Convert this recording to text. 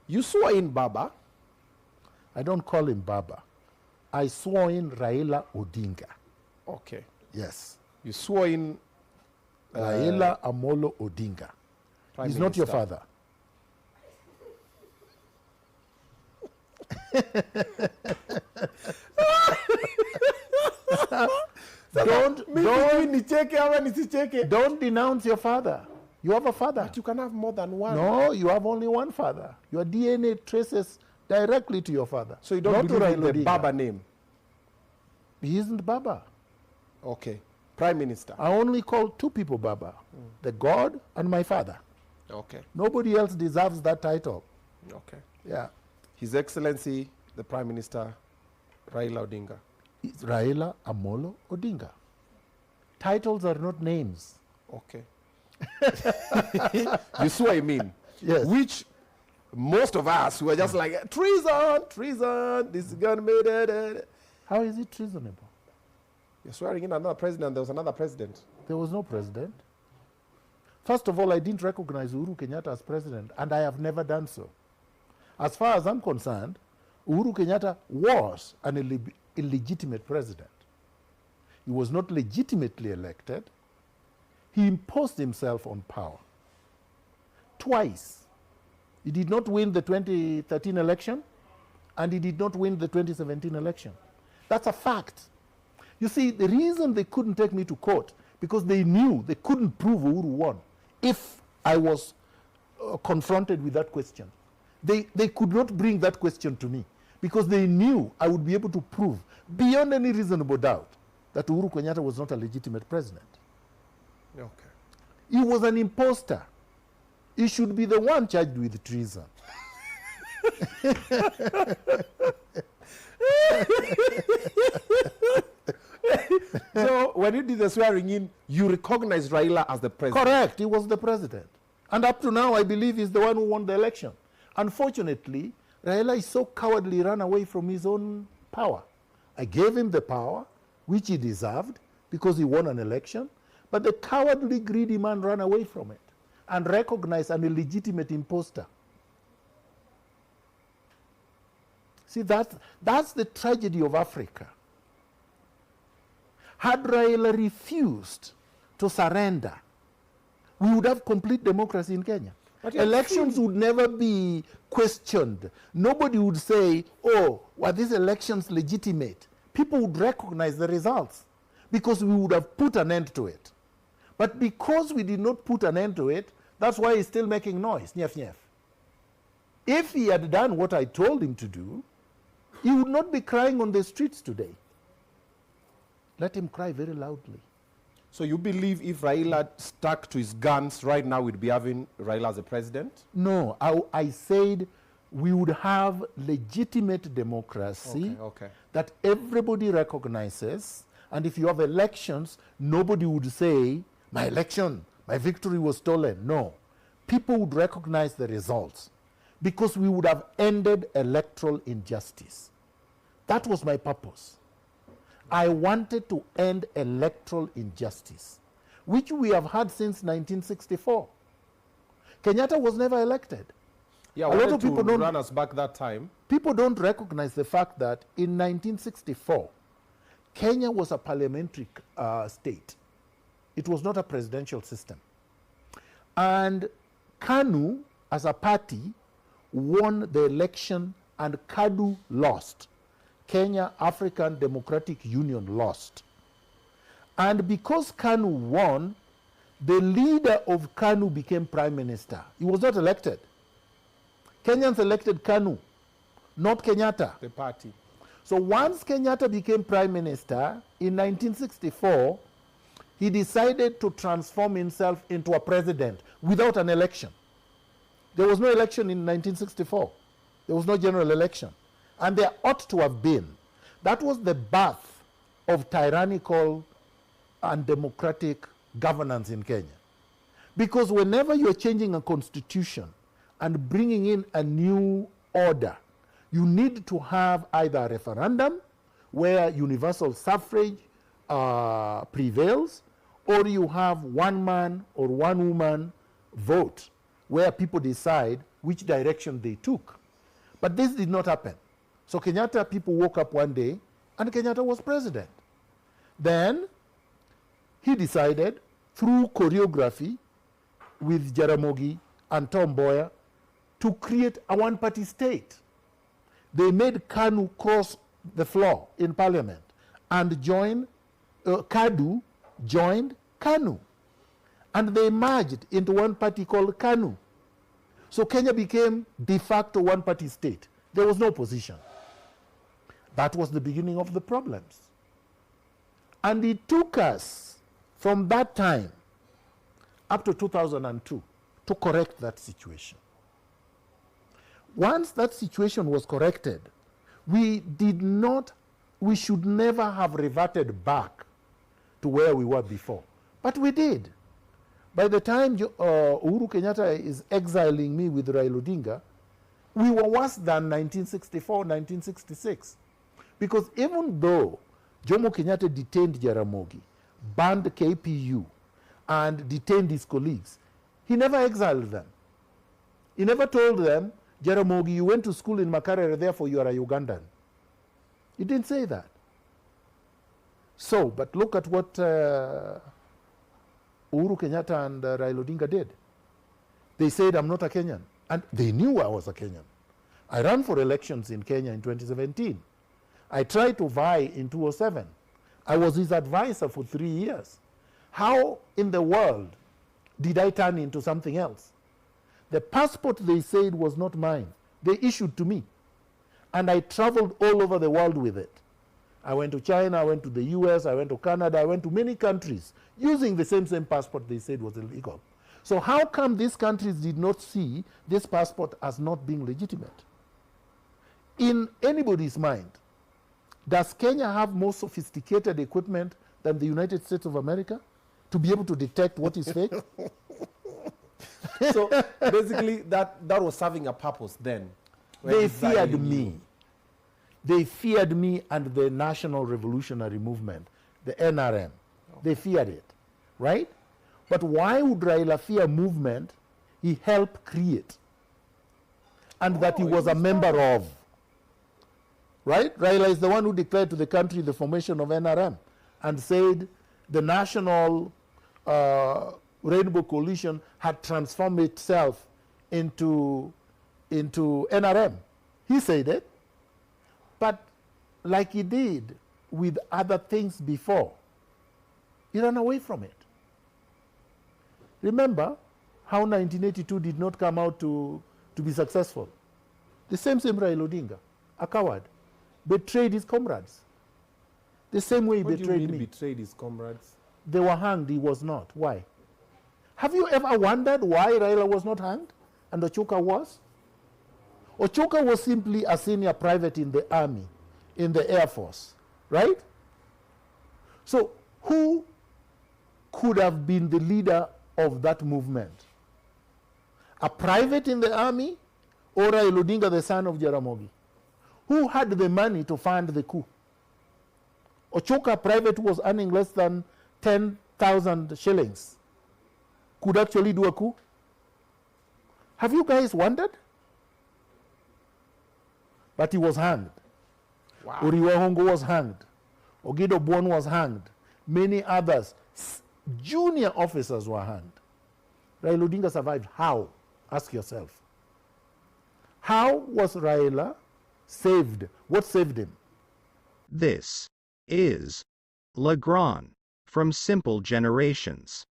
You swore in Baba. I don't call him Baba. I swore in Raila Odinga. Okay. Yes. You swore in Raila Amolo Odinga. Prime He's Minister. not your father. Don't denounce your father. You have a father. But you can have more than one. No, you have only one father. Your DNA traces directly to your father. So you don't not believe to in the Odinga. Baba name? He isn't Baba. Okay. Prime Minister. I only call two people Baba. The God and my father. Okay. Nobody else deserves that title. Okay. Yeah. His Excellency, the Prime Minister, Raila Odinga. It's Raila Amolo Odinga. Titles are not names. Okay. You see what I mean? Yes. Which most of us were just like, treason, treason, this is going to be dead. How is it treasonable? You're swearing in another president. There was another president. There was no president. First of all, I didn't recognize Uhuru Kenyatta as president, and I have never done so. As far as I'm concerned, Uhuru Kenyatta was an illegitimate president. He was not legitimately elected. He imposed himself on power. Twice. He did not win the 2013 election, and he did not win the 2017 election. That's a fact. You see, the reason they couldn't take me to court, because they knew they couldn't prove Uhuru won if I was confronted with that question. They could not bring that question to me because they knew I would be able to prove beyond any reasonable doubt that Uhuru Kenyatta was not a legitimate president. Okay. He was an imposter. He should be the one charged with treason. So when you did the swearing in, you recognized Raila as the president? Correct. He was the president. And up to now, I believe he's the one who won the election. Unfortunately, Raila is so cowardly, ran away from his own power. I gave him the power, which he deserved, because he won an election. But the cowardly, greedy man ran away from it and recognized an illegitimate imposter. See, that's the tragedy of Africa. Had Raila refused to surrender, we would have complete democracy in Kenya. Elections would never be questioned. Nobody would say, oh, were these elections legitimate? People would recognize the results because we would have put an end to it. But because we did not put an end to it, that's why he's still making noise, nyef nyef. If he had done what I told him to do, he would not be crying on the streets today. Let him cry very loudly. So you believe if Raila stuck to his guns right now, we'd be having Raila as a president? No, I said we would have legitimate democracy that everybody recognizes, and if you have elections, nobody would say, my election, my victory was stolen. No. People would recognize the results because we would have ended electoral injustice. That was my purpose. I wanted to end electoral injustice, which we have had since 1964. Kenyatta was never elected. Yeah, a lot of people don't run us back that time. People don't recognize the fact that in 1964, Kenya was a parliamentary state. It was not a presidential system. And KANU, as a party, won the election and KADU lost. Kenya African Democratic Union lost. And because KANU won, the leader of KANU became prime minister. He was not elected. Kenyans elected KANU, not Kenyatta. The party. So once Kenyatta became prime minister, in 1964, he decided to transform himself into a president without an election. There was no election in 1964. There was no general election. And there ought to have been. That was the birth of tyrannical and democratic governance in Kenya. Because whenever you're changing a constitution and bringing in a new order, you need to have either a referendum where universal suffrage prevails, or you have one man or one woman vote where people decide which direction they took. But this did not happen. So Kenyatta, people woke up one day and Kenyatta was president. Then he decided through choreography with Jaramogi and Tom Mboya to create a one-party state. They made KANU cross the floor in parliament and join, KADU joined KANU. And they merged into one party called KANU. So Kenya became de facto one-party state. There was no opposition. That was the beginning of the problems. And it took us from that time up to 2002 to correct that situation. Once that situation was corrected, we should never have reverted back to where we were before. But we did. By the time Uhuru Kenyatta is exiling me with Raila Odinga, we were worse than 1964, 1966. Because even though Jomo Kenyatta detained Jaramogi, banned KPU, and detained his colleagues, he never exiled them. He never told them, Jaramogi, you went to school in Makerere, therefore you are a Ugandan. He didn't say that. So, but look at what Uhuru Kenyatta and Raila Odinga did. They said, I'm not a Kenyan. And they knew I was a Kenyan. I ran for elections in Kenya in 2017. I tried to vie in 2007. I was his advisor for 3 years. How in the world did I turn into something else? The passport they said was not mine. They issued to me. And I traveled all over the world with it. I went to China, I went to the US, I went to Canada, I went to many countries using the same passport they said was illegal. So how come these countries did not see this passport as not being legitimate? In anybody's mind, does Kenya have more sophisticated equipment than the United States of America to be able to detect what is fake? So basically that was serving a purpose then. They feared me. They feared me and the National Revolutionary Movement, the NRM. Okay. They feared it, right? But why would Raila fear movement he helped create and that he was a member of? Right? Raila is the one who declared to the country the formation of NRM and said the National Rainbow Coalition had transformed itself into NRM. He said it. But like he did with other things before, he ran away from it. Remember how 1982 did not come out to be successful? The same Raila Odinga, a coward, betrayed his comrades. The same way he betrayed me. Betrayed his comrades? They were hanged, he was not. Why? Have you ever wondered why Raila was not hanged and Ochuka was? Ochuka was simply a senior private in the army, in the Air Force, right? So who could have been the leader of that movement? A private in the army or Raila Odinga, the son of Jaramogi? Who had the money to fund the coup? Ochuka, private, was earning less than 10,000 shillings. Could actually do a coup? Have you guys wondered? But he was hanged. Wow. Uriwa Hongo was hanged. Ogido Bon was hanged. Many others, junior officers were hanged. Raila Odinga survived. How? Ask yourself. How was Raila saved? What saved him? This is Legrand from Simple Generations.